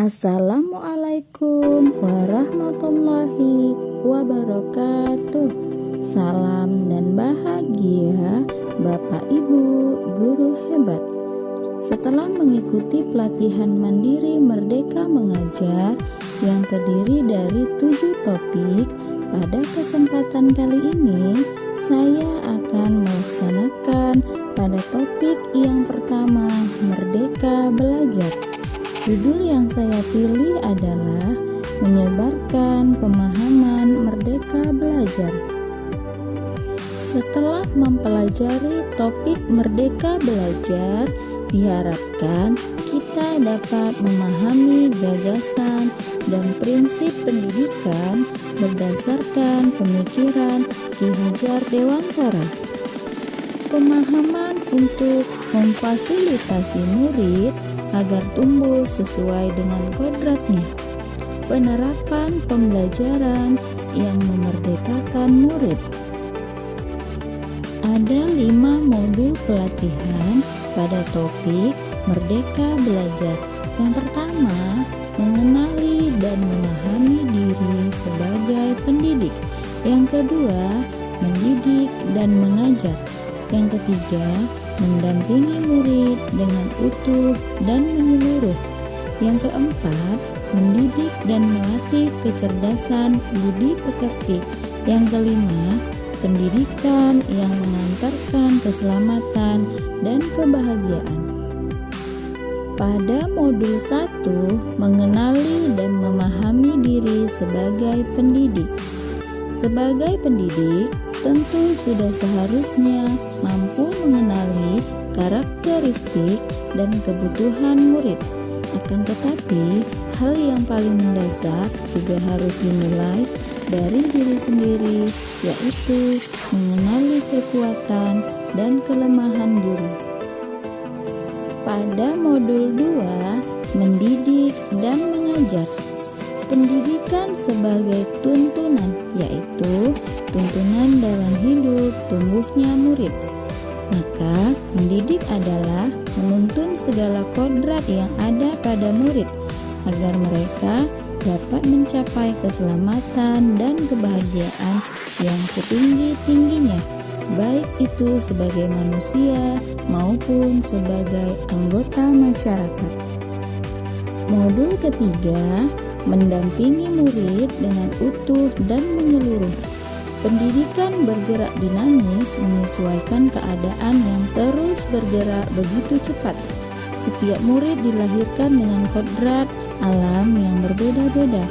Assalamualaikum warahmatullahi wabarakatuh. Salam dan bahagia Bapak Ibu guru hebat. Setelah mengikuti pelatihan mandiri Merdeka Mengajar yang terdiri dari 7 topik, pada kesempatan kali ini saya akan melaksanakan pada topik yang pertama, Merdeka Belajar. Judul yang saya pilih adalah menyebarkan pemahaman Merdeka Belajar. Setelah mempelajari topik Merdeka Belajar, diharapkan kita dapat memahami gagasan dan prinsip pendidikan berdasarkan pemikiran Ki Hajar Dewantara. Pemahaman untuk memfasilitasi murid agar tumbuh sesuai dengan kodratnya. Penerapan pembelajaran yang memerdekakan murid. Ada 5 modul pelatihan pada topik Merdeka Belajar. Yang pertama, mengenali dan memahami diri sebagai pendidik. Yang kedua, mendidik dan mengajar. Yang ketiga, mendampingi murid dengan utuh dan menyeluruh. Yang keempat, mendidik dan melatih kecerdasan budi pekerti. Yang kelima, pendidikan yang mengantarkan keselamatan dan kebahagiaan. Pada modul 1, mengenali dan memahami diri sebagai pendidik. Sebagai pendidik, tentu sudah seharusnya mampu mengenali karakteristik dan kebutuhan murid. Akan tetapi, hal yang paling mendasar juga harus dimulai dari diri sendiri, yaitu mengenali kekuatan dan kelemahan diri. Pada modul 2, mendidik dan mengajar. Pendidikan sebagai tuntunan, yaitu tuntunan dalam hidup tumbuhnya murid. Maka, mendidik adalah menuntun segala kodrat yang ada pada murid agar mereka dapat mencapai keselamatan dan kebahagiaan yang setinggi-tingginya, baik itu sebagai manusia maupun sebagai anggota masyarakat. Modul ketiga, mendampingi murid dengan utuh dan menyeluruh. Pendidikan bergerak dinamis menyesuaikan keadaan yang terus bergerak begitu cepat. Setiap murid dilahirkan dengan kodrat alam yang berbeda-beda.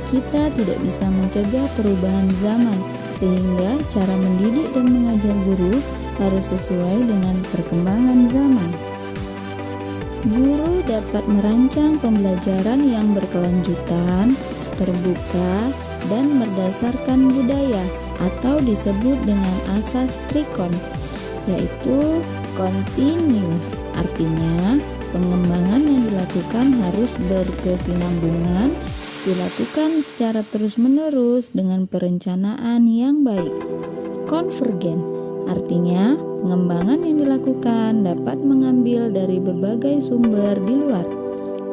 Kita tidak bisa mencegah perubahan zaman, sehingga cara mendidik dan mengajar guru harus sesuai dengan perkembangan zaman. Guru dapat merancang pembelajaran yang berkelanjutan, terbuka, dan berdasarkan budaya atau disebut dengan asas trikon, yaitu continue. Artinya, pengembangan yang dilakukan harus berkesinambungan, dilakukan secara terus-menerus dengan perencanaan yang baik. Konvergen, artinya pengembangan yang dilakukan dapat mengambil dari berbagai sumber di luar.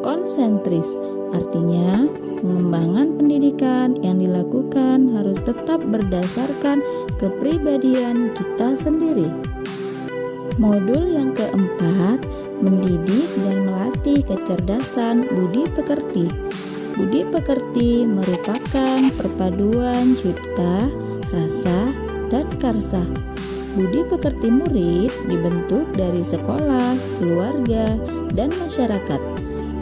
Konsentris, artinya pengembangan pendidikan yang dilakukan harus tetap berdasarkan kepribadian kita sendiri. Modul yang keempat, mendidik dan melatih kecerdasan budi pekerti. Budi pekerti merupakan perpaduan cipta, rasa, dan karsa. Budi pekerti murid dibentuk dari sekolah, keluarga, dan masyarakat.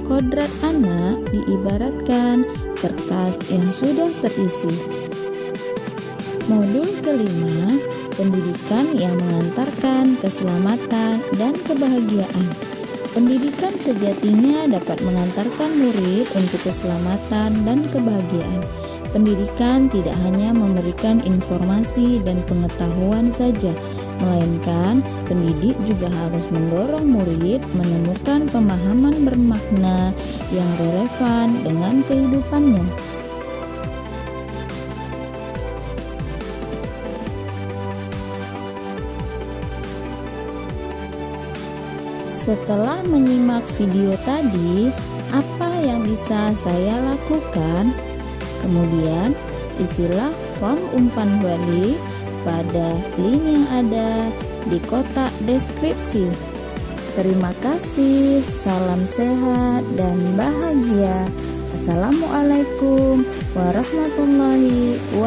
Kodrat anak diibaratkan kertas yang sudah terisi. Modul kelima, pendidikan yang mengantarkan keselamatan dan kebahagiaan. Pendidikan sejatinya dapat mengantarkan murid untuk keselamatan dan kebahagiaan. Pendidikan tidak hanya memberikan informasi dan pengetahuan saja, melainkan pendidik juga harus mendorong murid menemukan pemahaman bermakna yang relevan dengan kehidupannya. Setelah menyimak video tadi, Apa yang bisa saya lakukan? Kemudian isilah form umpan balik pada link yang ada di kotak deskripsi. Terima kasih, salam sehat dan bahagia. Assalamualaikum warahmatullahi wabarakatuh.